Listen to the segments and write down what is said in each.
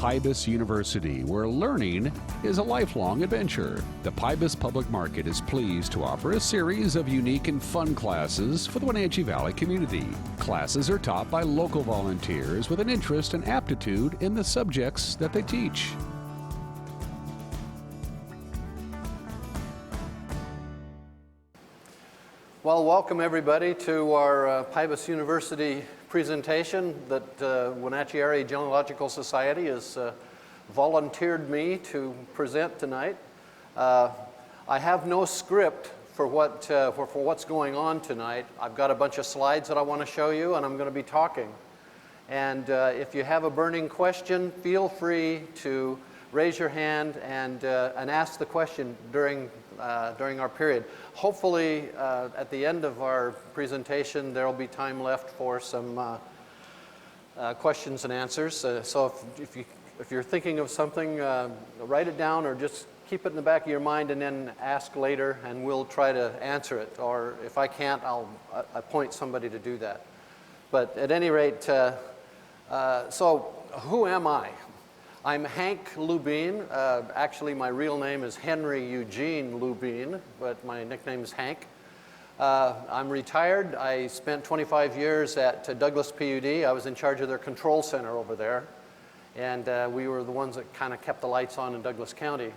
Pybus University, where learning is a lifelong adventure. The Pybus Public Market is pleased to offer a series of unique and fun classes for the Wenatchee Valley community. Classes are taught by local volunteers with an interest and aptitude in the subjects that they teach. Well, welcome everybody to our Pybus University presentation that Wenatchee Area Genealogical Society has volunteered me to present tonight. I have no script for what's going on tonight. I've got a bunch of slides that I want to show you, and I'm going to be talking. And if you have a burning question, feel free to raise your hand and ask the question during our period. Hopefully, at the end of our presentation, there will be time left for some questions and answers. So if you're thinking of something, write it down or just keep it in the back of your mind and then ask later, and we'll try to answer it. Or if I can't, I'll appoint somebody to do that. But at any rate, so who am I? I'm Hank Lubin. Actually, my real name is Henry Eugene Lubin, but my nickname is Hank. I'm retired. I spent 25 years at Douglas PUD. I was in charge of their control center over there, and we were the ones that kind of kept the lights on in Douglas County.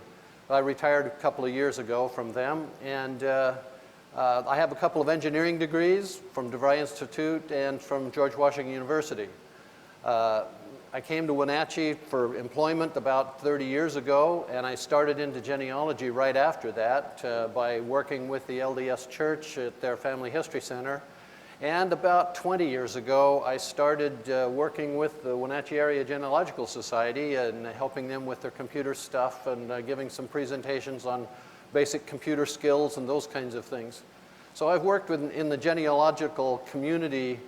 I retired a couple of years ago from them, and I have a couple of engineering degrees from DeVry Institute and from George Washington University. I came to Wenatchee for employment about 30 years ago, and I started into genealogy right after that by working with the LDS Church at their Family History Center. And about 20 years ago, I started working with the Wenatchee Area Genealogical Society and helping them with their computer stuff and giving some presentations on basic computer skills and those kinds of things. So I've worked in the genealogical community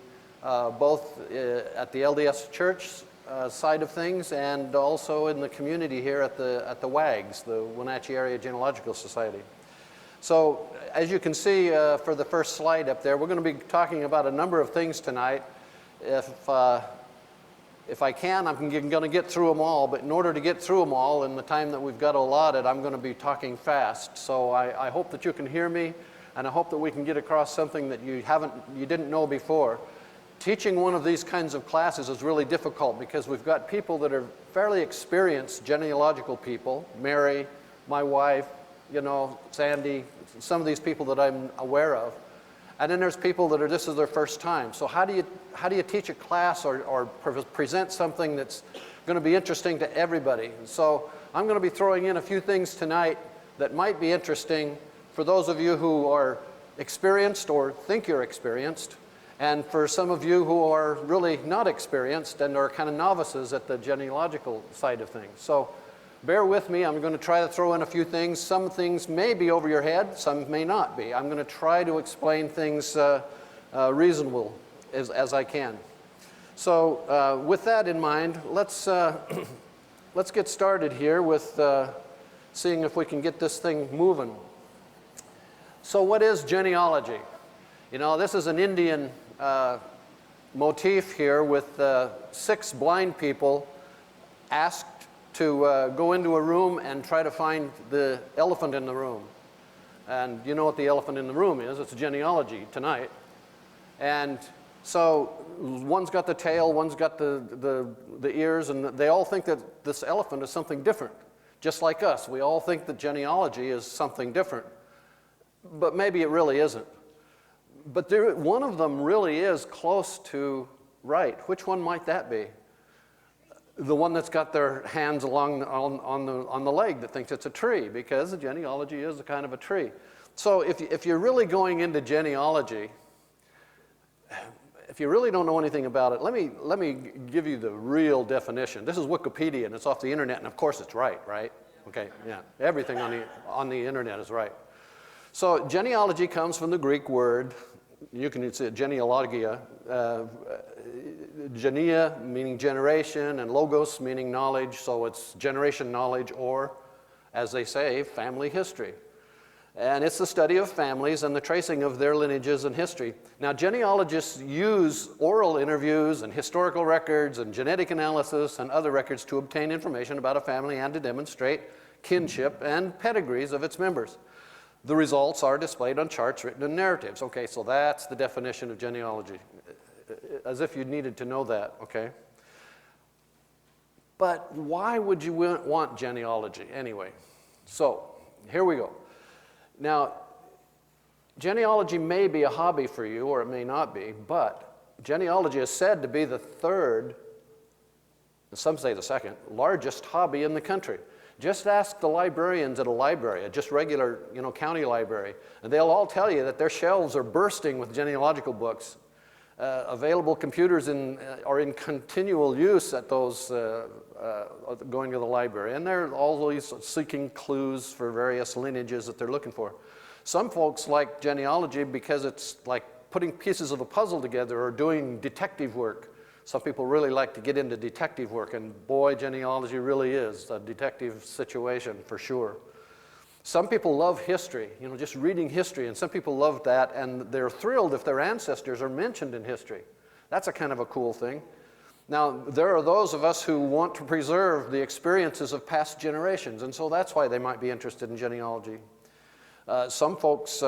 both at the LDS Church side of things, and also in the community here at the WAGS, the Wenatchee Area Genealogical Society. So as you can see for the first slide up there, we're going to be talking about a number of things tonight. If I can, I'm going to get through them all, but in order to get through them all in the time that we've got allotted, I'm going to be talking fast. So I hope that you can hear me, and I hope that we can get across something that you didn't know before. Teaching one of these kinds of classes is really difficult because we've got people that are fairly experienced genealogical people, Mary, my wife, you know, Sandy, some of these people that I'm aware of. And then there's people that this is their first time. So how do you teach a class or present something that's going to be interesting to everybody? So I'm going to be throwing in a few things tonight that might be interesting for those of you who are experienced or think you're experienced, and for some of you who are really not experienced and are kind of novices at the genealogical side of things. So bear with me. I'm going to try to throw in a few things. Some things may be over your head. Some may not be. I'm going to try to explain things reasonable as I can. So with that in mind, let's get started here with seeing if we can get this thing moving. So what is genealogy? You know, this is an Indian motif here with 6 blind people asked to go into a room and try to find the elephant in the room. And you know what the elephant in the room is. It's genealogy tonight. And so one's got the tail, one's got the ears, and they all think that this elephant is something different. Just like us, we all think that genealogy is something different. But maybe it really isn't. But one of them really is close to right. Which one might that be? The one that's got their hands along on the leg that thinks it's a tree, because the genealogy is a kind of a tree. So if you're really going into genealogy, if you really don't know anything about it, let me give you the real definition. This is Wikipedia, and it's off the internet, and of course it's right? Okay, yeah. Everything on the internet is right. So genealogy comes from the Greek word, you can say genealogia, genea meaning generation, and logos meaning knowledge, so it's generation knowledge, or, as they say, family history. And it's the study of families and the tracing of their lineages and history. Now, genealogists use oral interviews and historical records and genetic analysis and other records to obtain information about a family and to demonstrate kinship and pedigrees of its members. The results are displayed on charts written in narratives. Okay, so that's the definition of genealogy, as if you needed to know that, okay? But why would you want genealogy anyway? So, here we go. Now, genealogy may be a hobby for you, or it may not be, but genealogy is said to be the third, some say the second, largest hobby in the country. Just ask the librarians at a library, a just regular, county library, and they'll all tell you that their shelves are bursting with genealogical books. Available computers are in continual use at those going to the library, and they're always seeking clues for various lineages that they're looking for. Some folks like genealogy because it's like putting pieces of a puzzle together or doing detective work. Some people really like to get into detective work, and boy, genealogy really is a detective situation for sure. Some people love history, just reading history, and some people love that, and they're thrilled if their ancestors are mentioned in history. That's a kind of a cool thing. Now, there are those of us who want to preserve the experiences of past generations, and so that's why they might be interested in genealogy. Some folks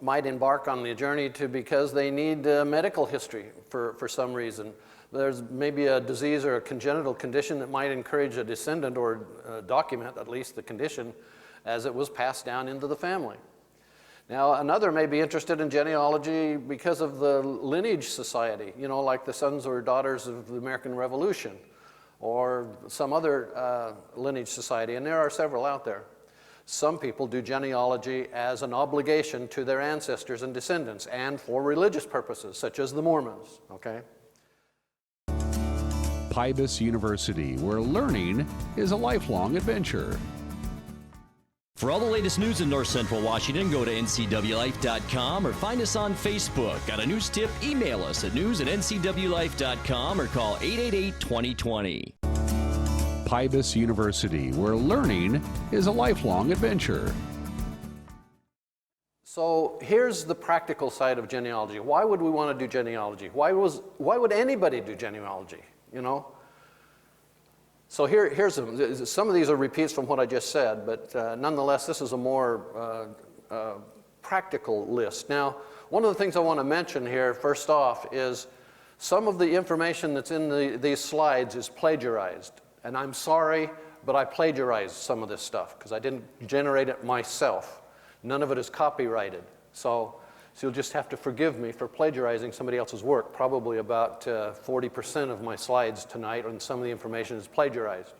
might embark on the journey because they need medical history for some reason. There's maybe a disease or a congenital condition that might encourage a descendant or document at least the condition as it was passed down into the family. Now, another may be interested in genealogy because of the lineage society, like the Sons or Daughters of the American Revolution or some other lineage society, and there are several out there. Some people do genealogy as an obligation to their ancestors and descendants and for religious purposes, such as the Mormons, okay? Pybus University, where learning is a lifelong adventure. For all the latest news in North Central Washington, go to ncwlife.com or find us on Facebook. Got a news tip? Email us at news@ncwlife.com or call 888-2020. Pybus University, where learning is a lifelong adventure. So here's the practical side of genealogy. Why would we want to do genealogy? Why would anybody do genealogy, So here's some of these are repeats from what I just said, but nonetheless, this is a more practical list. Now, one of the things I want to mention here, first off, is some of the information that's in these slides is plagiarized. And I'm sorry, but I plagiarized some of this stuff because I didn't generate it myself. None of it is copyrighted. So you'll just have to forgive me for plagiarizing somebody else's work. Probably about 40% of my slides tonight and some of the information is plagiarized.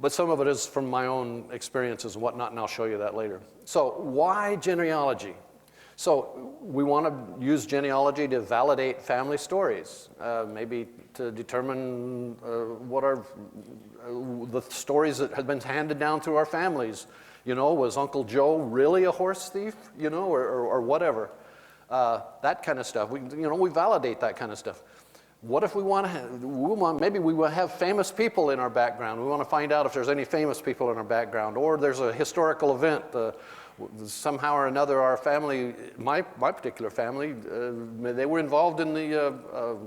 But some of it is from my own experiences and whatnot, and I'll show you that later. So why genealogy? So we want to use genealogy to validate family stories, maybe to determine what are the stories that have been handed down through our families. Was Uncle Joe really a horse thief, or whatever? That kind of stuff. We validate that kind of stuff. What if we want to maybe we will have famous people in our background. We want to find out if there's any famous people in our background, or there's a historical event. Somehow or another, our family, my particular family, they were involved in the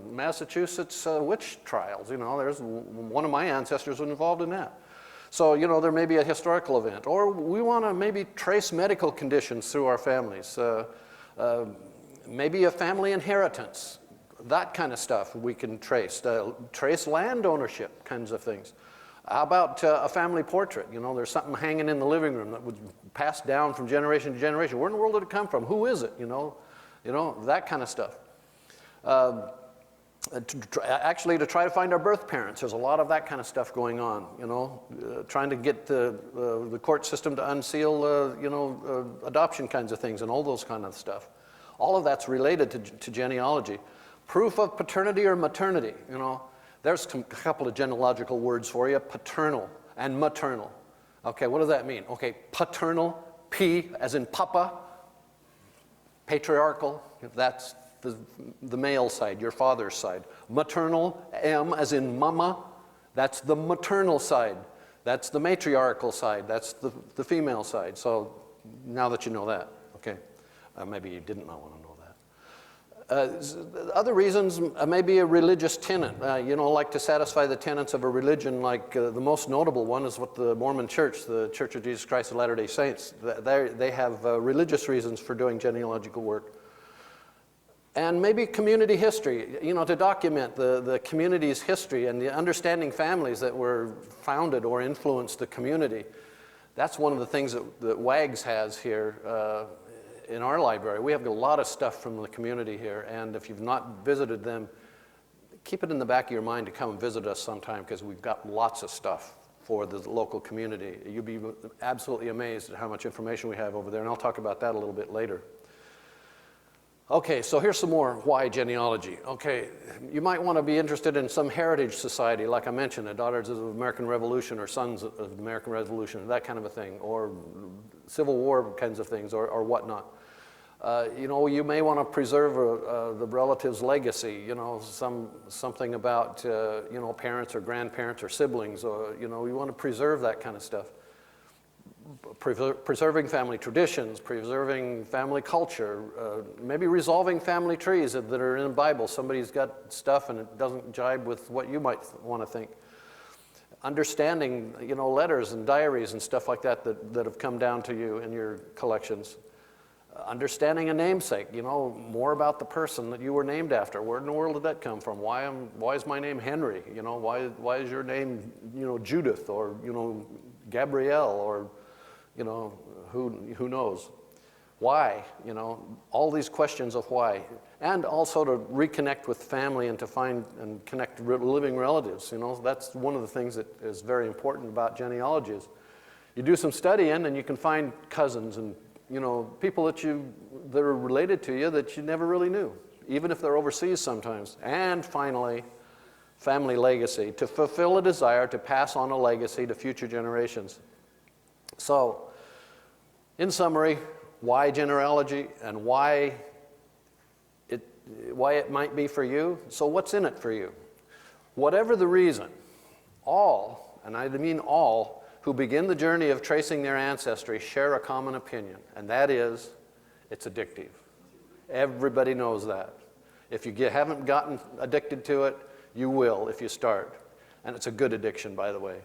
Massachusetts witch trials. There's one of my ancestors was involved in that. So, there may be a historical event. Or we want to maybe trace medical conditions through our families. Maybe a family inheritance. That kind of stuff we can trace. Trace land ownership kinds of things. How about a family portrait? There's something hanging in the living room that was passed down from generation to generation. Where in the world did it come from? Who is it? That kind of stuff. Actually, to try to find our birth parents, there's a lot of that kind of stuff going on. Trying to get the court system to unseal, adoption kinds of things and all those kind of stuff. All of that's related to genealogy. Proof of paternity or maternity. There's a couple of genealogical words for you: paternal and maternal. Okay, what does that mean? Okay, paternal, P as in papa, patriarchal. That's the male side, your father's side. Maternal, M as in mama, that's the maternal side. That's the matriarchal side. That's the female side. So now that you know that, okay. Maybe you didn't want to know that. Other reasons may be a religious tenet, like to satisfy the tenets of a religion, like the most notable one is what the Mormon Church, the Church of Jesus Christ of Latter-day Saints, they have religious reasons for doing genealogical work. And maybe community history, to document the community's history and the understanding families that were founded or influenced the community. That's one of the things that WAGS has here in our library. We have a lot of stuff from the community here, and if you've not visited them, keep it in the back of your mind to come and visit us sometime, because we've got lots of stuff for the local community. You'll be absolutely amazed at how much information we have over there, and I'll talk about that a little bit later. Okay, so here's some more why genealogy. Okay, you might want to be interested in some heritage society, like I mentioned, the Daughters of the American Revolution or Sons of the American Revolution, that kind of a thing, or Civil War kinds of things, or whatnot. You may want to preserve the relative's legacy, something about, parents or grandparents or siblings, or, you want to preserve that kind of stuff. Preserving family traditions, preserving family culture, maybe resolving family trees that are in the Bible. Somebody's got stuff and it doesn't jibe with what you might want to think. Understanding, letters and diaries and stuff like that have come down to you in your collections. Understanding a namesake, more about the person that you were named after. Where in the world did that come from? Why is my name Henry? Why is your name, Judith, or, Gabrielle, or, who knows? Why? All these questions of why. And also to reconnect with family and to find and connect living relatives. That's one of the things that is very important about genealogy is you do some studying and you can find cousins and, people that are related to you that you never really knew, even if they're overseas sometimes. And finally, family legacy, to fulfill a desire to pass on a legacy to future generations. So, in summary, why genealogy and why it might be for you. So what's in it for you? Whatever the reason, all, and I mean all, who begin the journey of tracing their ancestry share a common opinion, and that is, it's addictive. Everybody knows that. If you haven't gotten addicted to it, you will if you start. And it's a good addiction, by the way.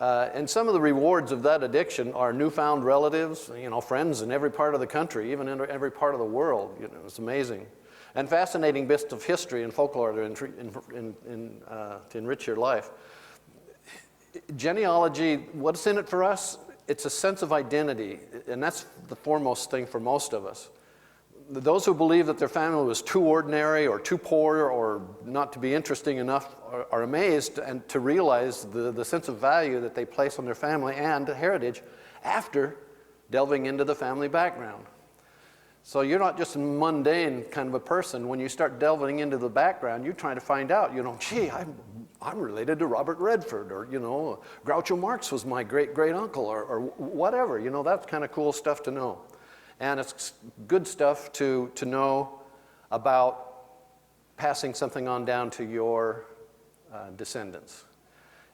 And some of the rewards of that addiction are newfound relatives, friends in every part of the country, even in every part of the world. It's amazing. And fascinating bits of history and folklore to enrich your life. Genealogy, what's in it for us? It's a sense of identity, and that's the foremost thing for most of us. Those who believe that their family was too ordinary or too poor or not to be interesting enough are amazed and to realize the sense of value that they place on their family and heritage after delving into the family background. So you're not just a mundane kind of a person. When you start delving into the background, you're trying to find out, gee, I'm related to Robert Redford, or, Groucho Marx was my great-great-uncle, or whatever. That's kind of cool stuff to know. And it's good stuff to know about passing something on down to your descendants.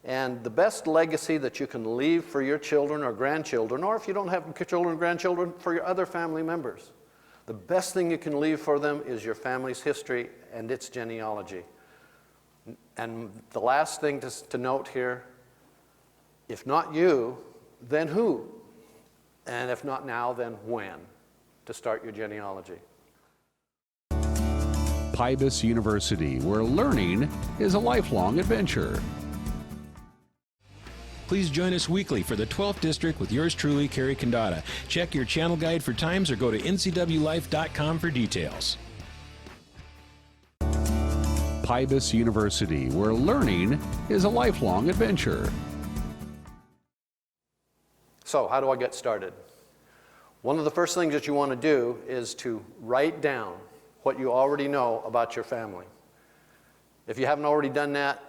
And the best legacy that you can leave for your children or grandchildren, or if you don't have children or grandchildren, for your other family members. The best thing you can leave for them is your family's history and its genealogy. And the last thing to note here, if not you, then who? And if not now, then when to start your genealogy? Pybus University, where learning is a lifelong adventure. Please join us weekly for the 12th District with yours truly, Kerry Condata. Check your channel guide for times or go to ncwlife.com for details. Pybus University, where learning is a lifelong adventure. So, how do I get started? One of the first things that you want to do is to write down what you already know about your family. If you haven't already done that,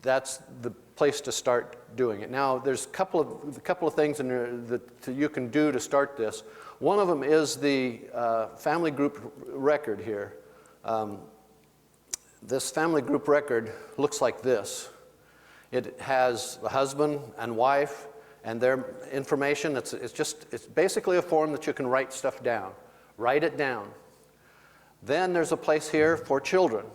that's the place to start doing it. Now, there's a couple of things in there that you can do to start this. One of them is the family group record here. This family group record looks like this. It has the husband and wife And their information, it's basically a form that you can write stuff down. Write it down. Then there's a place here for children.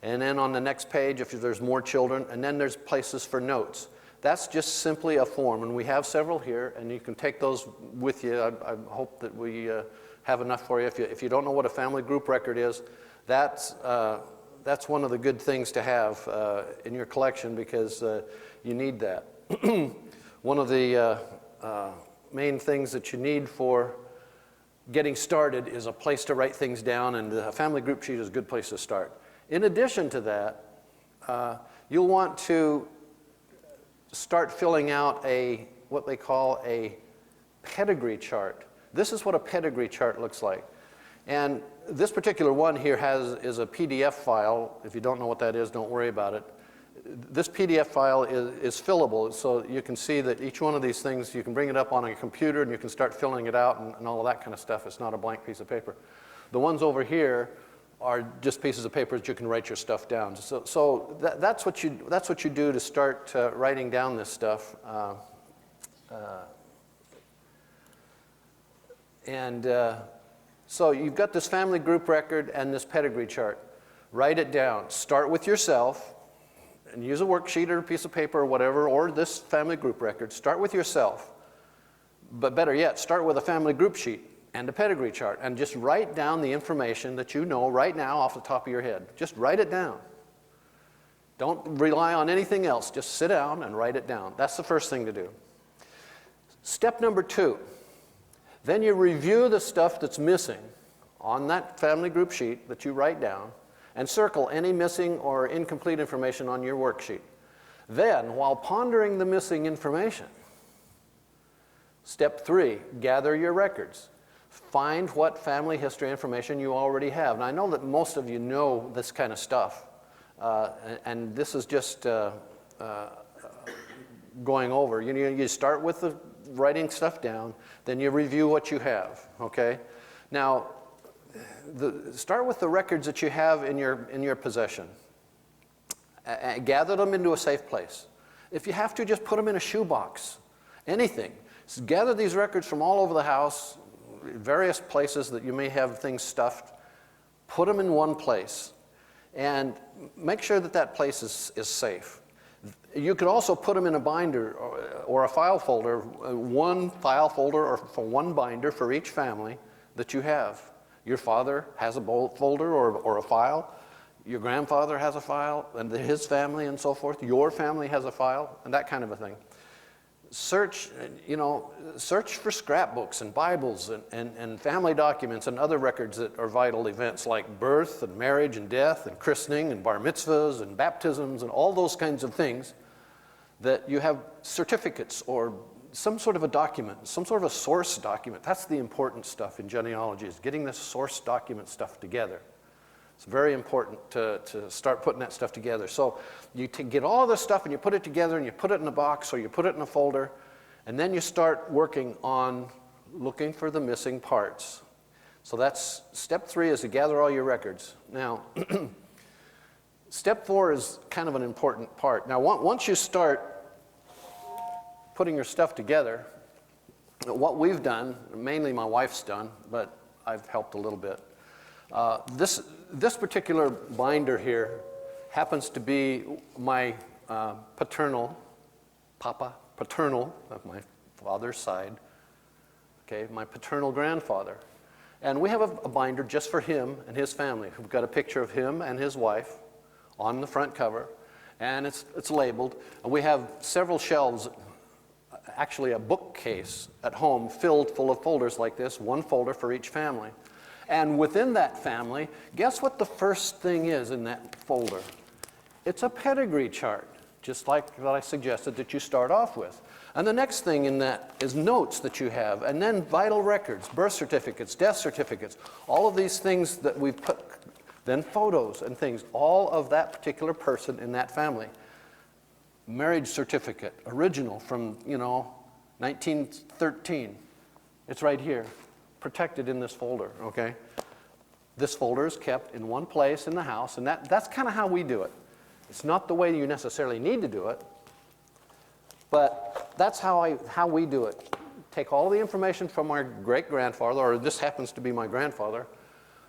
And then on the next page, if there's more children, and then there's places for notes. That's just simply a form, and we have several here, and you can take those with you. I hope that we have enough for you. If you don't know what a family group record is, that's one of the good things to have in your collection, because you need that. One of the main things that you need for getting started is a place to write things down, and a family group sheet is a good place to start. In addition to that, you'll want to start filling out what they call a pedigree chart. This is what a pedigree chart looks like. And this particular one here is a PDF file. If you don't know what that is, don't worry about it. This PDF file is fillable, so you can see that each one of these things, you can bring it up on a computer and you can start filling it out and all of that kind of stuff. It's not a blank piece of paper. The ones over here are just pieces of paper that you can write your stuff down. So that's what you do to start writing down this stuff. So you've got this family group record and this pedigree chart. Write it down. Start with yourself and use a worksheet or a piece of paper or whatever, or this family group record. Start with yourself. But better yet, start with a family group sheet and a pedigree chart, and just write down the information that you know right now off the top of your head. Just write it down. Don't rely on anything else. Just sit down and write it down. That's the first thing to do. Step number 2. Then you review the stuff that's missing on that family group sheet that you write down, and circle any missing or incomplete information on your worksheet. Then, while pondering the missing information, step 3, gather your records. Find what family history information you already have. And I know that most of you know this kind of stuff, and this is just going over. You start with the writing stuff down, then you review what you have, okay? Now, start with the records that you have in your possession. Gather them into a safe place. If you have to, just put them in a shoebox, anything. So gather these records from all over the house, various places that you may have things stuffed. Put them in one place, and make sure that that place is safe. You could also put them in a binder or a file folder, one file folder or for one binder for each family that you have. Your father has a folder or a file. Your grandfather has a file, and his family and so forth. Your family has a file, and that kind of a thing. Search for scrapbooks and Bibles and family documents and other records that are vital events like birth and marriage and death and christening and bar mitzvahs and baptisms and all those kinds of things that you have certificates or some sort of a document, some sort of a source document. That's the important stuff in genealogy, is getting this source document stuff together. It's very important to start putting that stuff together. So you get all this stuff and you put it together and you put it in a box or you put it in a folder, and then you start working on looking for the missing parts. So that's step 3, is to gather all your records. Now, step 4 is kind of an important part. Now, once you start putting your stuff together, what we've done, mainly my wife's done, but I've helped a little bit. This particular binder here happens to be my paternal of my father's side, okay, my paternal grandfather. And we have a binder just for him and his family. We've got a picture of him and his wife on the front cover, and it's labeled. And we have several shelves, actually a bookcase at home filled full of folders like this, one folder for each family. And within that family, guess what the first thing is in that folder? It's a pedigree chart, just like that I suggested that you start off with. And the next thing in that is notes that you have, and then vital records, birth certificates, death certificates, all of these things that we've put, then photos and things, all of that particular person in that family. Marriage certificate, original from, 1913. It's right here, protected in this folder, okay? This folder is kept in one place in the house, and that's kind of how we do it. It's not the way you necessarily need to do it, but that's how we do it. Take all the information from my great-grandfather, or this happens to be my grandfather,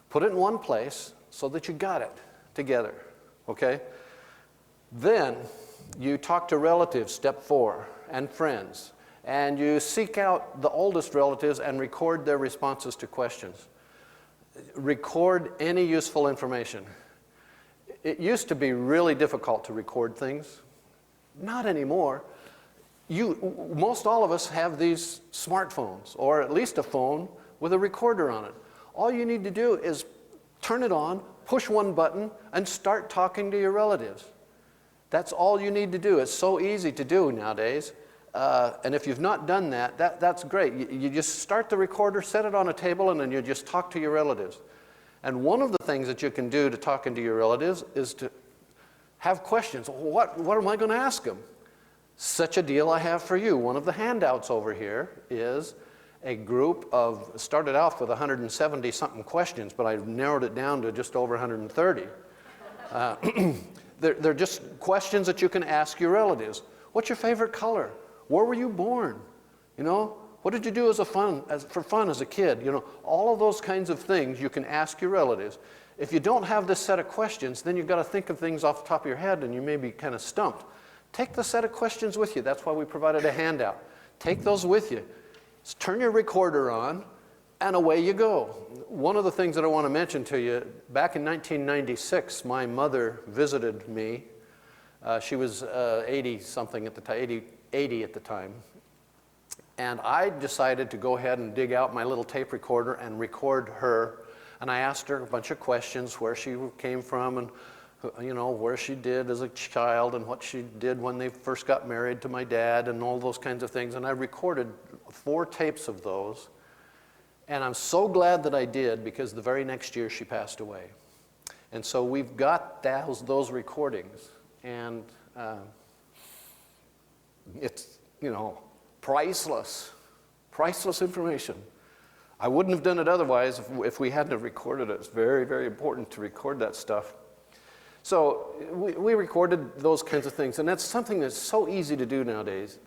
put it in one place so that you got it together, okay? Then you talk to relatives, step 4, and friends, and you seek out the oldest relatives and record their responses to questions. Record any useful information. It used to be really difficult to record things. Not anymore. Most all of us have these smartphones, or at least a phone with a recorder on it. All you need to do is turn it on, push one button, and start talking to your relatives. That's all you need to do. It's so easy to do nowadays. And if you've not done that, that's great. You just start the recorder, set it on a table, and then you just talk to your relatives. And one of the things that you can do to talking to your relatives is to have questions. What am I going to ask them? Such a deal I have for you. One of the handouts over here is a group of, started off with 170-something questions, but I've narrowed it down to just over 130. They're just questions that you can ask your relatives. What's your favorite color? Where were you born? You know, what did you do for fun as a kid? You know, all of those kinds of things you can ask your relatives. If you don't have this set of questions, then you've got to think of things off the top of your head and you may be kind of stumped. Take the set of questions with you. That's why we provided a handout. Take those with you. Turn your recorder on, and away you go. One of the things that I want to mention to you, back in 1996, my mother visited me. She was 80-something at the time, 80 at the time. And I decided to go ahead and dig out my little tape recorder and record her. And I asked her a bunch of questions, where she came from, and you know, where she did as a child, and what she did when they first got married to my dad, and all those kinds of things. And I recorded 4 tapes of those. And I'm so glad that I did, because the very next year she passed away. And so we've got those recordings. And it's, you know, priceless information. I wouldn't have done it otherwise if we hadn't have recorded it. It's very, very important to record that stuff. So we recorded those kinds of things, and that's something that's so easy to do nowadays.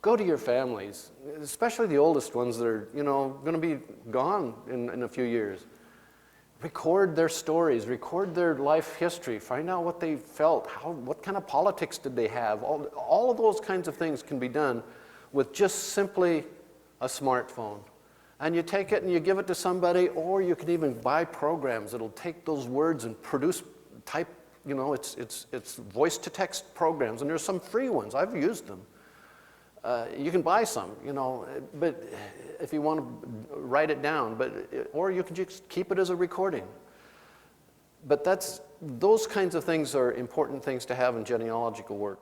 Go to your families, especially the oldest ones that are, you know, going to be gone in a few years. Record their stories, record their life history, find out what they felt, what kind of politics did they have. All of those kinds of things can be done with just simply a smartphone. And you take it and you give it to somebody, or you can even buy programs that'll take those words and type. You know, it's voice-to-text programs, and there's some free ones. I've used them. You can buy some, you know, but if you want to write it down, or you can just keep it as a recording. But those kinds of things are important things to have in genealogical work.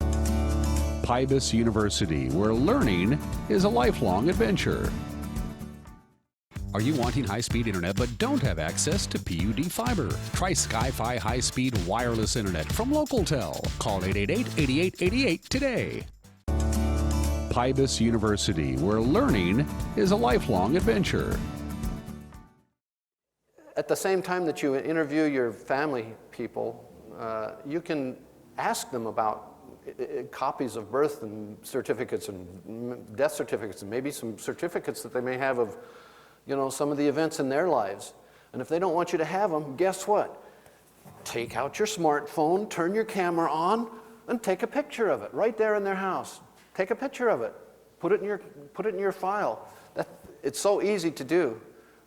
Pybus University, where learning is a lifelong adventure. Are you wanting high-speed internet but don't have access to PUD fiber? Try Sky-Fi high-speed wireless internet from LocalTel. Call 888-8888 today. Pybus University, where learning is a lifelong adventure. At the same time that you interview your family people, you can ask them about copies of birth and certificates and death certificates, and maybe some certificates that they may have of, you know, some of the events in their lives. And if they don't want you to have them, guess what? Take out your smartphone, turn your camera on, and take a picture of it right there in their house. Take a picture of it. Put it in your file. It's so easy to do.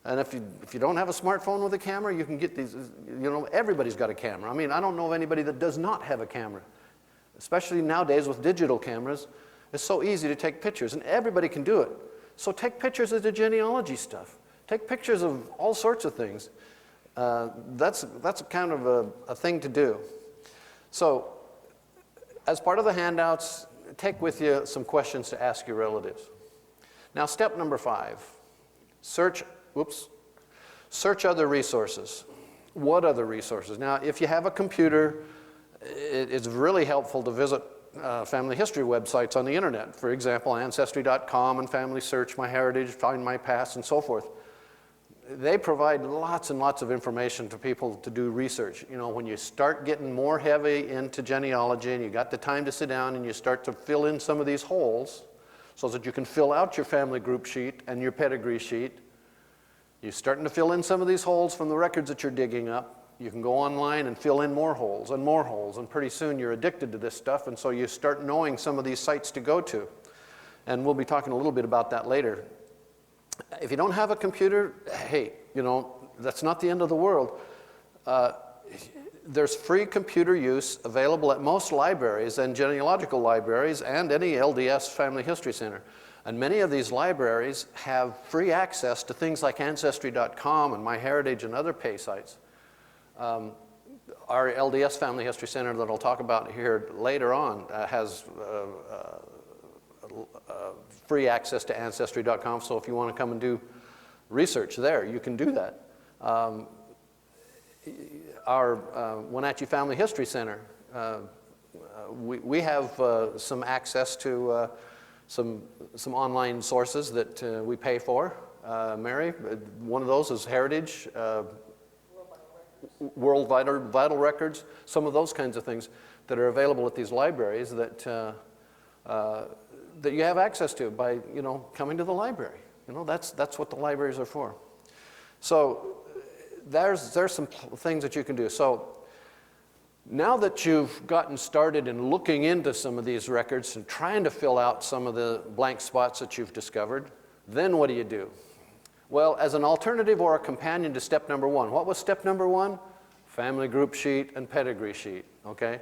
And if you don't have a smartphone with a camera, you can get these, you know, everybody's got a camera. I mean, I don't know of anybody that does not have a camera. Especially nowadays with digital cameras, it's so easy to take pictures, and everybody can do it. So take pictures of the genealogy stuff. Take pictures of all sorts of things. That's kind of a thing to do. So as part of the handouts, take with you some questions to ask your relatives. Now, step number 5, search other resources. What other resources? Now, if you have a computer, it's really helpful to visit family history websites on the internet. For example, Ancestry.com and FamilySearch, MyHeritage, Find My Past, and so forth. they provide lots and lots of information to people to do research. You know, when you start getting more heavy into genealogy and you got the time to sit down and you start to fill in some of these holes so that you can fill out your family group sheet and your pedigree sheet, you're starting to fill in some of these holes from the records that you're digging up. You can go online and fill in more holes, and pretty soon you're addicted to this stuff, and so you start knowing some of these sites to go to. And we'll be talking a little bit about that later. If you don't have a computer, hey, you know, that's not the end of the world. There's free computer use available at most libraries and genealogical libraries and any LDS Family History Center. And many of these libraries have free access to things like Ancestry.com and MyHeritage and other pay sites. Our LDS Family History Center that I'll talk about here later on has free access to Ancestry.com, so if you want to come and do research there, you can do that. Our Wenatchee Family History Center, we have some access to some online sources that we pay for. Mary, one of those is Heritage, World Vital Records, some of those kinds of things that are available at these libraries that that you have access to by, you know, coming to the library. You know, that's what the libraries are for. So there's some things that you can do. So now that you've gotten started in looking into some of these records and trying to fill out some of the blank spots that you've discovered, then what do? Well, as an alternative or a companion to step number one, what was step number one? Family group sheet and pedigree sheet, okay?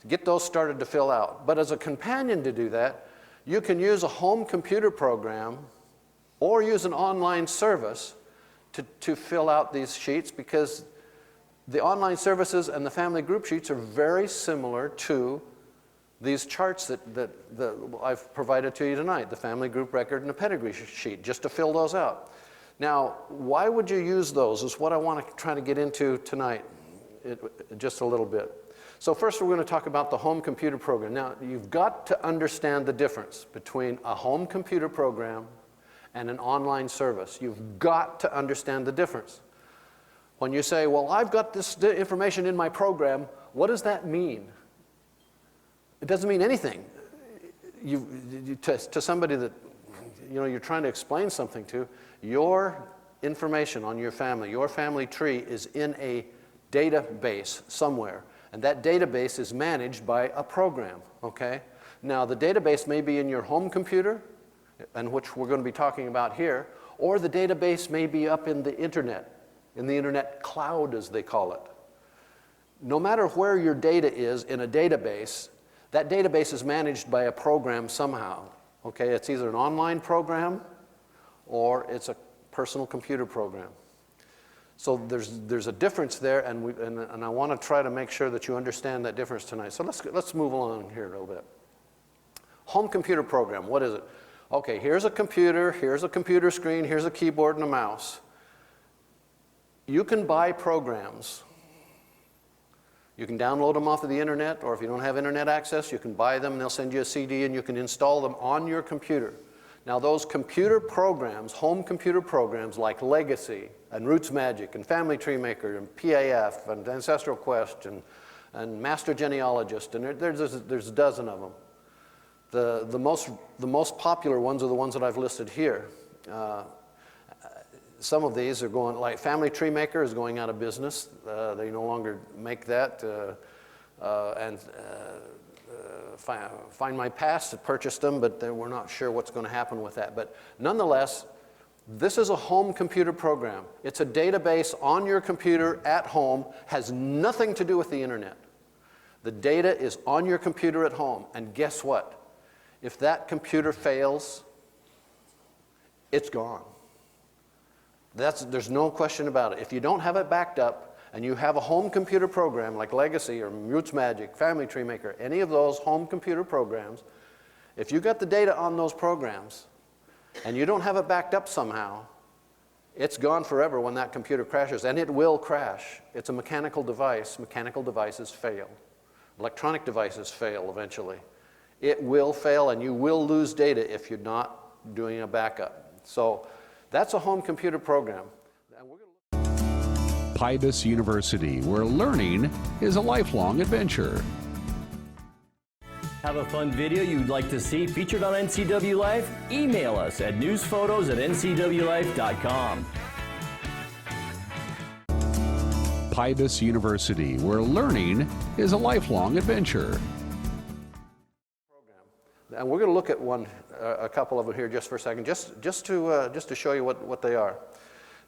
Get those started to fill out. But as a companion to do that, you can use a home computer program or use an online service to fill out these sheets, because the online services and the family group sheets are very similar to these charts that I've provided to you tonight, the family group record and the pedigree sheet, just to fill those out. Now, why would you use those is what I want to try to get into tonight, just a little bit. So first we're going to talk about the home computer program. Now, you've got to understand the difference between a home computer program and an online service. You've got to understand the difference. When you say, well, I've got this information in my program, what does that mean? It doesn't mean anything. To somebody that, you know, you're trying to explain something to, your information on your family tree is in a database somewhere. And that database is managed by a program, okay? Now, the database may be in your home computer, and which we're going to be talking about here, or the database may be up in the internet cloud, as they call it. No matter where your data is in a database, that database is managed by a program somehow, okay? It's either an online program or it's a personal computer program. So there's a difference there, and I want to try to make sure that you understand that difference tonight. So let's move along here a little bit. Home computer program, what is it? Okay, here's a computer screen, here's a keyboard and a mouse. You can buy programs. You can download them off of the internet, or if you don't have internet access, you can buy them and they'll send you a CD and you can install them on your computer. Now those computer programs, home computer programs like Legacy and RootsMagic and Family Tree Maker and PAF and Ancestral Quest and Master Genealogist, and there's a dozen of them. The most popular ones are the ones that I've listed here. Some of these are going, like Family Tree Maker is going out of business. They no longer make that. Find My Past had purchased them, but we're not sure what's going to happen with that. But nonetheless, this is a home computer program. It's a database on your computer at home, has nothing to do with the internet. The data is on your computer at home, and guess what? If that computer fails, it's gone. There's no question about it. If you don't have it backed up, and you have a home computer program like Legacy or RootsMagic, Family Tree Maker, any of those home computer programs, if you got the data on those programs and you don't have it backed up somehow, it's gone forever when that computer crashes, and it will crash. It's a mechanical device. Mechanical devices fail. Electronic devices fail eventually. It will fail, and you will lose data if you're not doing a backup. So that's a home computer program. Pybus University, where learning is a lifelong adventure. Have a fun video you'd like to see featured on NCW Life? Email us at newsphotos@ncwlife.com. Pybus University, where learning is a lifelong adventure. And we're going to look at a couple of them here just for a second, just to show you what they are.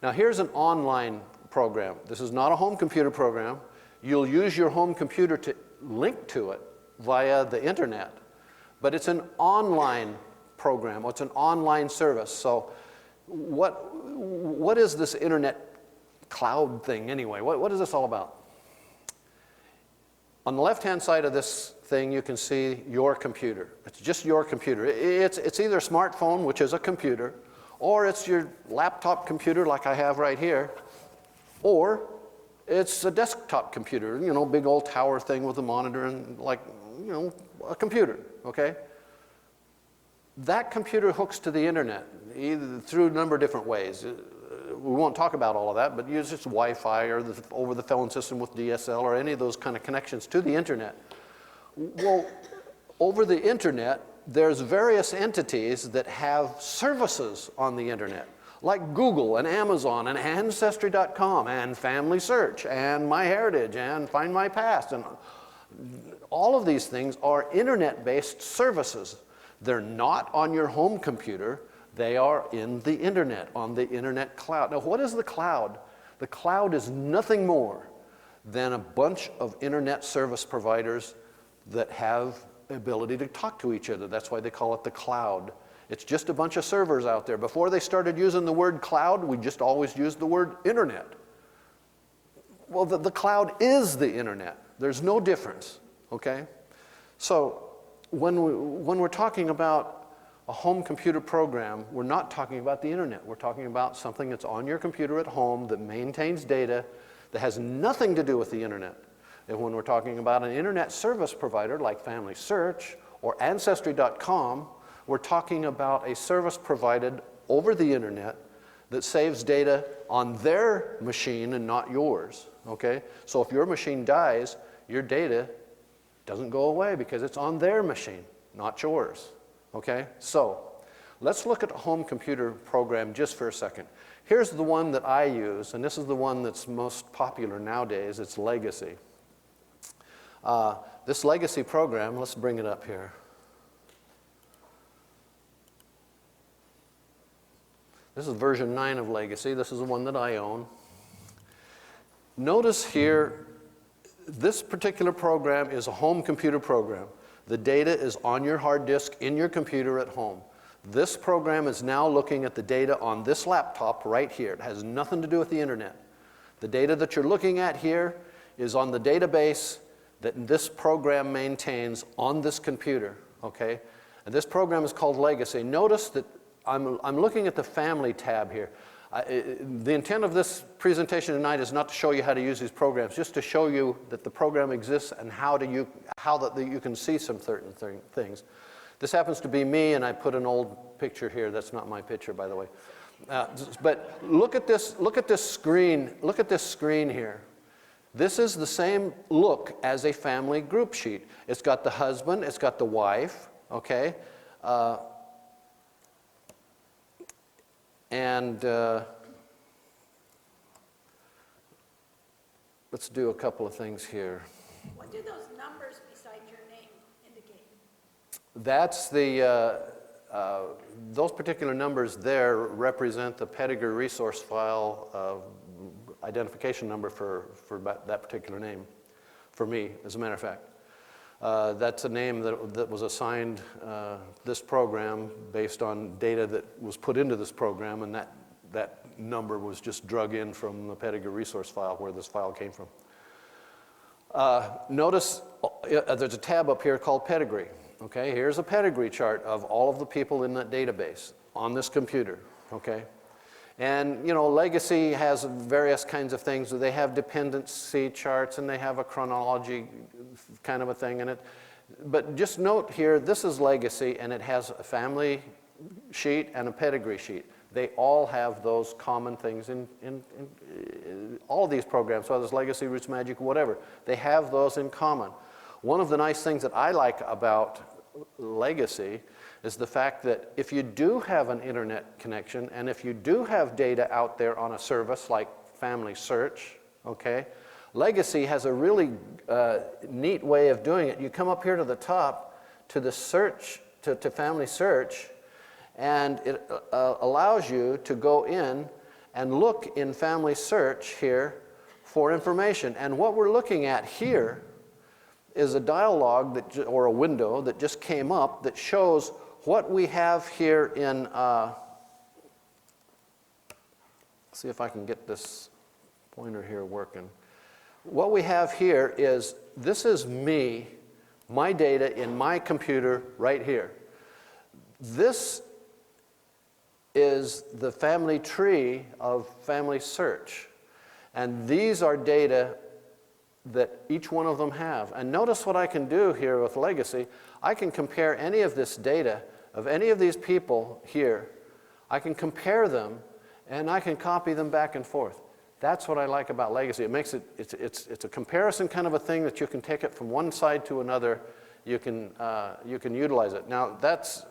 Now here's an online program. This is not a home computer program. You'll use your home computer to link to it via the internet, but it's an online program. It's an online service. So what is this internet cloud thing anyway? What is this all about? On the left-hand side of this thing, you can see your computer. It's just your computer. It's either a smartphone, which is a computer, or it's your laptop computer like I have right here, or it's a desktop computer, you know, big old tower thing with a monitor and like, you know, a computer, okay? That computer hooks to the internet either through a number of different ways. We won't talk about all of that, but use its Wi-Fi or the over-the-phone system with DSL or any of those kind of connections to the internet. Well, over the internet, there's various entities that have services on the internet, like Google and Amazon and Ancestry.com and FamilySearch and MyHeritage and Find My Past. And all of these things are internet-based services. They're not on your home computer. They are in the internet, on the internet cloud. Now, what is the cloud? The cloud is nothing more than a bunch of internet service providers that have the ability to talk to each other. That's why they call it the cloud. It's just a bunch of servers out there. Before they started using the word cloud, we just always used the word internet. Well, the cloud is the internet. There's no difference, okay? So when we're talking about a home computer program, we're not talking about the internet. We're talking about something that's on your computer at home that maintains data that has nothing to do with the internet. And when we're talking about an internet service provider like FamilySearch or Ancestry.com, we're talking about a service provided over the internet that saves data on their machine and not yours, okay? So if your machine dies, your data doesn't go away because it's on their machine, not yours, okay? So let's look at a home computer program just for a second. Here's the one that I use, and this is the one that's most popular nowadays. It's Legacy. This Legacy program, let's bring it up here. This is version 9 of Legacy. This is the one that I own. Notice here, this particular program is a home computer program. The data is on your hard disk in your computer at home. This program is now looking at the data on this laptop right here. It has nothing to do with the internet. The data that you're looking at here is on the database that this program maintains on this computer, okay? And this program is called Legacy. Notice that I'm looking at the Family tab here. The intent of this presentation tonight is not to show you how to use these programs, just to show you that the program exists and how you can see some certain things. This happens to be me, and I put an old picture here. That's not my picture, by the way. But look at this screen. Look at this screen here. This is the same look as a family group sheet. It's got the husband, it's got the wife, okay? Let's do a couple of things here. What do those numbers beside your name indicate? That's those particular numbers there represent the pedigree resource file identification number for that particular name, for me, as a matter of fact. That's a name that was assigned this program based on data that was put into this program, and that number was just drug in from the pedigree resource file where this file came from. Notice there's a tab up here called Pedigree. Okay, here's a pedigree chart of all of the people in that database on this computer, okay? And, you know, Legacy has various kinds of things. They have dependency charts, and they have a chronology kind of a thing in it. But just note here, this is Legacy, and it has a family sheet and a pedigree sheet. they all have those common things in all of these programs, whether it's Legacy, RootsMagic, whatever. They have those in common. One of the nice things that I like about Legacy is the fact that if you do have an internet connection and if you do have data out there on a service like FamilySearch, okay, Legacy has a really neat way of doing it. You come up here to the top to the search, to FamilySearch, and it allows you to go in and look in FamilySearch here for information. And what we're looking at here is a dialog that, or a window that just came up that shows what we have here in, see if I can get this pointer here working. What we have here is, this is me, my data in my computer right here. This is the family tree of FamilySearch. And these are data that each one of them have. And notice what I can do here with Legacy. I can compare any of this data of any of these people here. I can compare them and I can copy them back and forth. That's what I like about Legacy. It makes it, it's a comparison kind of a thing that you can take it from one side to another. You can utilize it. Now that's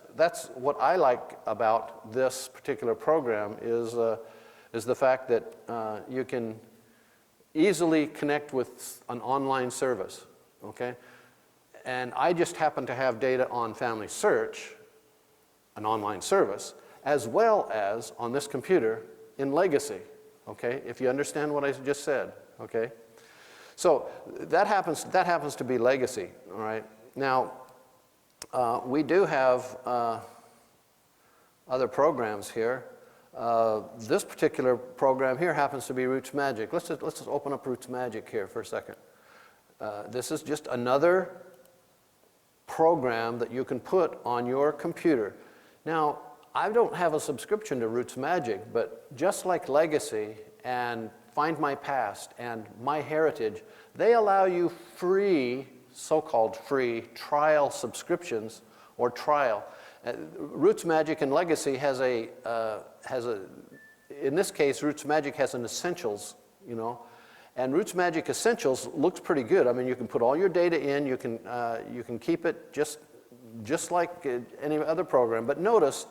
what I like about this particular program is the fact that you can easily connect with an online service, okay? And I just happen to have data on FamilySearch, an online service, as well as on this computer in Legacy, okay? If you understand what I just said, okay? So that happens to be Legacy, all right? Now, we do have other programs here. This particular program here happens to be RootsMagic. Let's just open up RootsMagic here for a second. This is just another program that you can put on your computer. Now, I don't have a subscription to RootsMagic, but just like Legacy and Find My Past and MyHeritage, they allow you free, so-called free, trial subscriptions or trial. RootsMagic and Legacy has a, in this case, RootsMagic has an Essentials, you know, and RootsMagic Essentials looks pretty good. I mean, you can put all your data in, you can keep it just like any other program. But notice,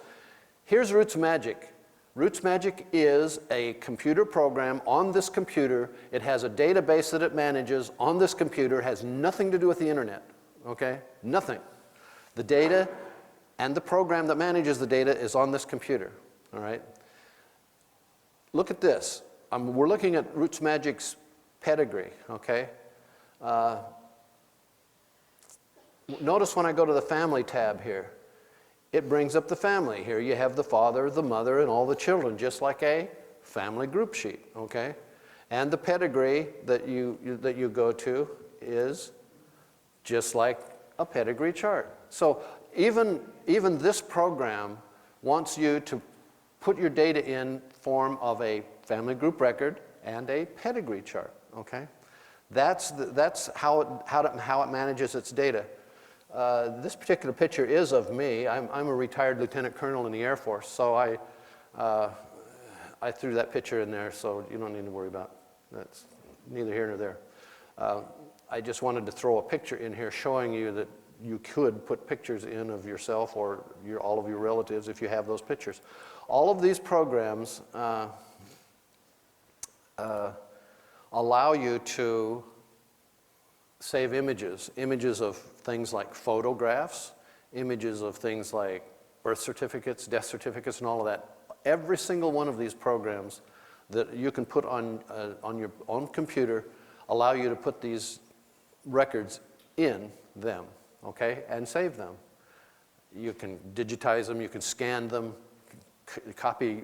here's RootsMagic. RootsMagic is a computer program on this computer. It has a database that it manages on this computer. It has nothing to do with the internet, okay? Nothing. The data and the program that manages the data is on this computer, all right? Look at this. We're looking at RootsMagic's pedigree, okay? Notice when I go to the Family tab here, it brings up the family. Here you have the father, the mother, and all the children, just like a family group sheet, okay? And the pedigree that you go to is just like a pedigree chart. So even this program wants you to put your data in form of a family group record and a pedigree chart, okay? That's how it manages its data. This particular picture is of me. I'm a retired lieutenant colonel in the Air Force, so I threw that picture in there, so you don't need to worry about it. That's neither here nor there. I just wanted to throw a picture in here showing you that you could put pictures in of yourself or all of your relatives if you have those pictures. All of these programs allow you to save images of things like photographs, images of things like birth certificates, death certificates, and all of that. Every single one of these programs that you can put on your own computer allow you to put these records in them, okay, and save them. You can digitize them, you can scan them, copy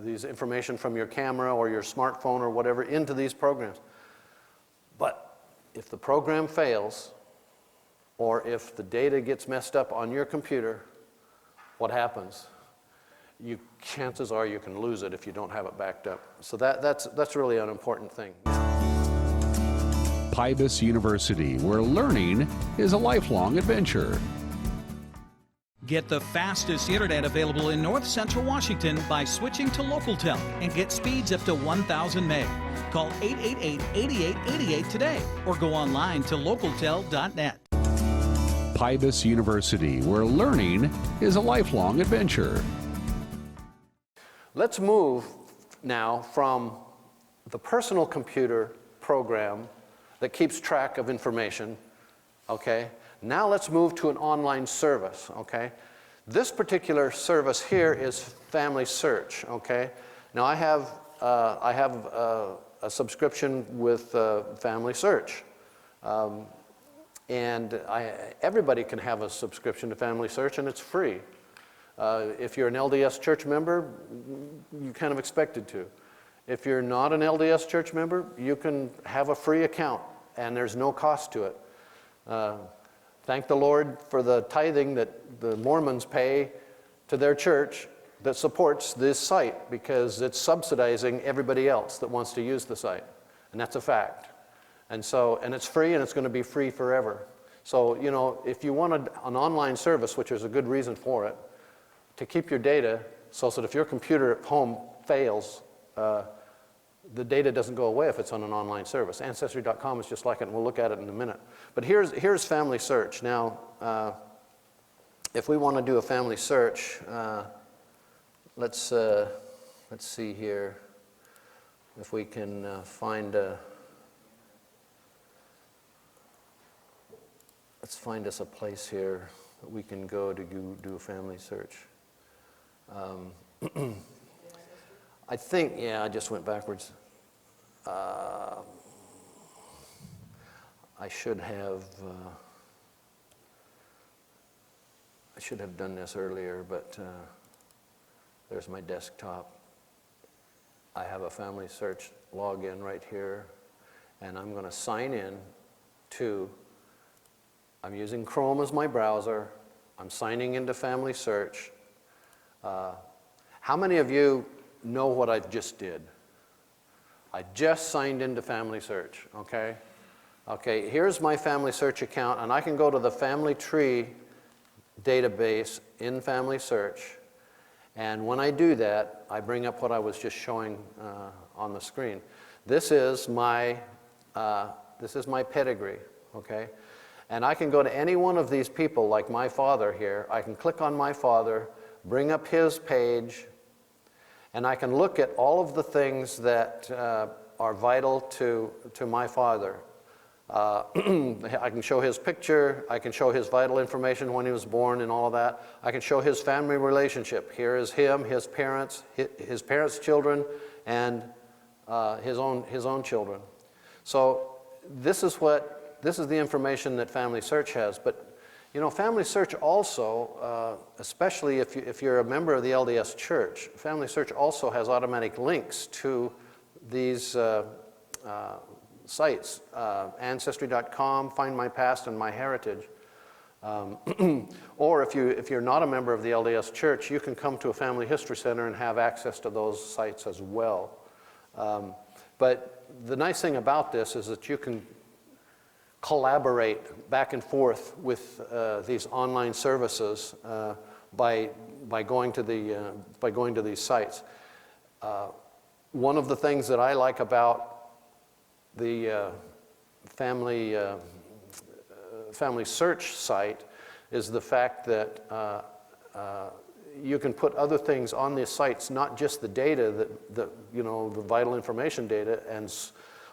these information from your camera or your smartphone or whatever into these programs. But if the program fails, or if the data gets messed up on your computer, what happens? Chances are you can lose it if you don't have it backed up. So that's really an important thing. Pybus University, where learning is a lifelong adventure. Get the fastest internet available in North Central Washington by switching to LocalTel and get speeds up to 1,000 meg. Call 888-8888 today or go online to localtel.net. Pybus University, where learning is a lifelong adventure. Let's move now from the personal computer program that keeps track of information, okay? Now let's move to an online service, okay? This particular service here is FamilySearch, okay? Now I have a subscription with FamilySearch. And everybody can have a subscription to FamilySearch, and it's free. If you're an LDS church member, you're kind of expected to. If you're not an LDS church member, you can have a free account, and there's no cost to it. Thank the Lord for the tithing that the Mormons pay to their church that supports this site, because it's subsidizing everybody else that wants to use the site, and that's a fact. And it's free, and it's going to be free forever. So, you know, if you wanted an online service, which is a good reason for it, to keep your data so that if your computer at home fails, the data doesn't go away if it's on an online service. Ancestry.com is just like it, and we'll look at it in a minute. But here's FamilySearch. Now, if we want to do a family search, let's see here if we can find a. Let's find us a place here that we can go to do a family search. I think, yeah, I just went backwards. I should have done this earlier, but there's my desktop. I have a FamilySearch login right here, and I'm going to sign in to. I'm using Chrome as my browser. I'm signing into FamilySearch. How many of you know what I just did? I just signed into FamilySearch, okay? Okay, here's my FamilySearch account, and I can go to the family tree database in FamilySearch. And when I do that, I bring up what I was just showing on the screen. This is my pedigree, okay? And I can go to any one of these people, like my father here. I can click on my father, bring up his page, and I can look at all of the things that are vital to my father. I can show his picture. I can show his vital information when he was born and all of that. I can show his family relationship. Here is him, his parents' children, and his own children. So this is the information that FamilySearch has. But you know, FamilySearch also, especially if you're a member of the LDS Church, FamilySearch also has automatic links to these sites, Ancestry.com, Find My Past, and My Heritage. Or if you're not a member of the LDS Church, you can come to a Family History Center and have access to those sites as well. But the nice thing about this is that you can collaborate back and forth with these online services by going to these sites. One of the things that I like about the FamilySearch site is the fact that you can put other things on these sites, not just the data, the vital information data. And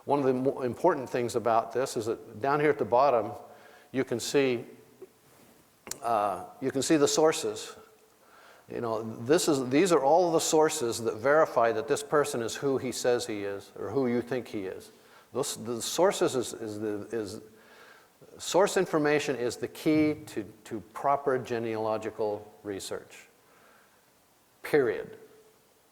one of the more important things about this is that down here at the bottom, you can see the sources. You know, these are all of the sources that verify that this person is who he says he is, or who you think he is. The sources source information is the key to proper genealogical research. Period.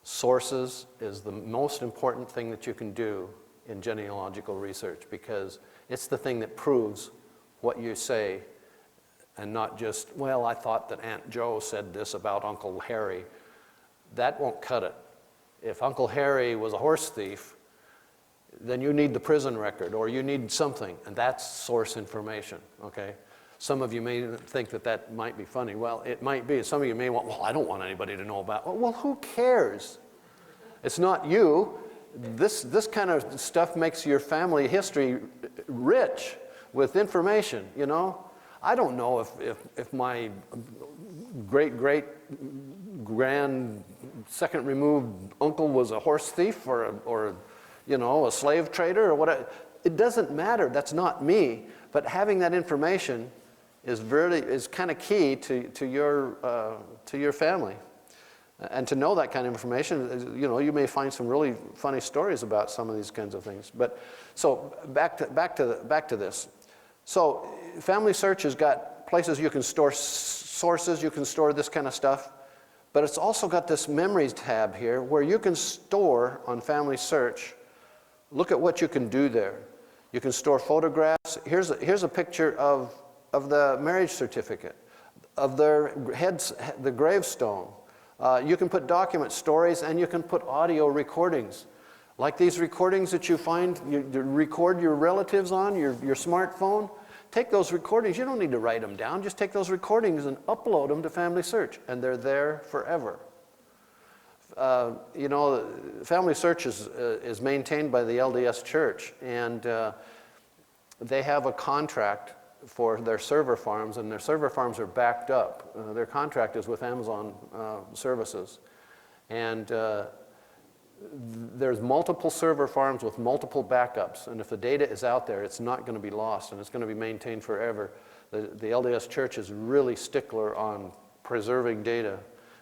Sources is the most important thing that you can do in genealogical research, because it's the thing that proves what you say, and not just, well, I thought that Aunt Joe said this about Uncle Harry. That won't cut it. If Uncle Harry was a horse thief, then you need the prison record, or you need something, and that's source information, okay? Some of you may think that that might be funny. Well, it might be. Some of you may want, well, I don't want anybody to know about it. Well, who cares? It's not you. This kind of stuff makes your family history rich with information, you know. I don't know if my great-great-grand second removed uncle was a horse thief or you know, a slave trader or whatever. It doesn't matter. That's not me. But having that information is kind of key to your family. And to know that kind of information, you know, you may find some really funny stories about some of these kinds of things. But so back to this. So FamilySearch has got places you can store sources, you can store this kind of stuff, but it's also got this memories tab here where you can store on FamilySearch. Look at what you can do there. You can store photographs. Here's a picture of the marriage certificate, of their the gravestone. You can put document stories, and you can put audio recordings. Like these recordings that you find, you record your relatives on your smartphone. Take those recordings. You don't need to write them down. Just take those recordings and upload them to FamilySearch, and they're there forever. You know, FamilySearch is maintained by the LDS Church, and they have a contract for their server farms, and their server farms are backed up. Their contract is with Amazon services. And there's multiple server farms with multiple backups, and if the data is out there, it's not going to be lost, and it's going to be maintained forever. The LDS Church is really stickler on preserving data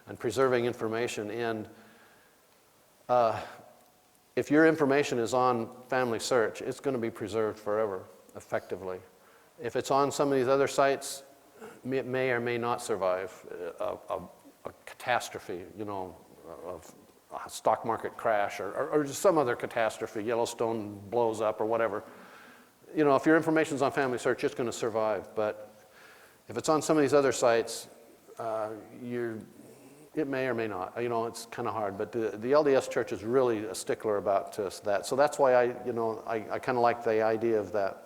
and preserving information. And if your information is on FamilySearch, it's going to be preserved forever, effectively. If it's on some of these other sites, it may or may not survive a catastrophe, you know, of a stock market crash or just some other catastrophe, Yellowstone blows up or whatever. You know, if your information's on FamilySearch, it's going to survive. But if it's on some of these other sites, it may or may not. You know, it's kind of hard. But the LDS Church is really a stickler about that. So that's why I kind of like the idea of that.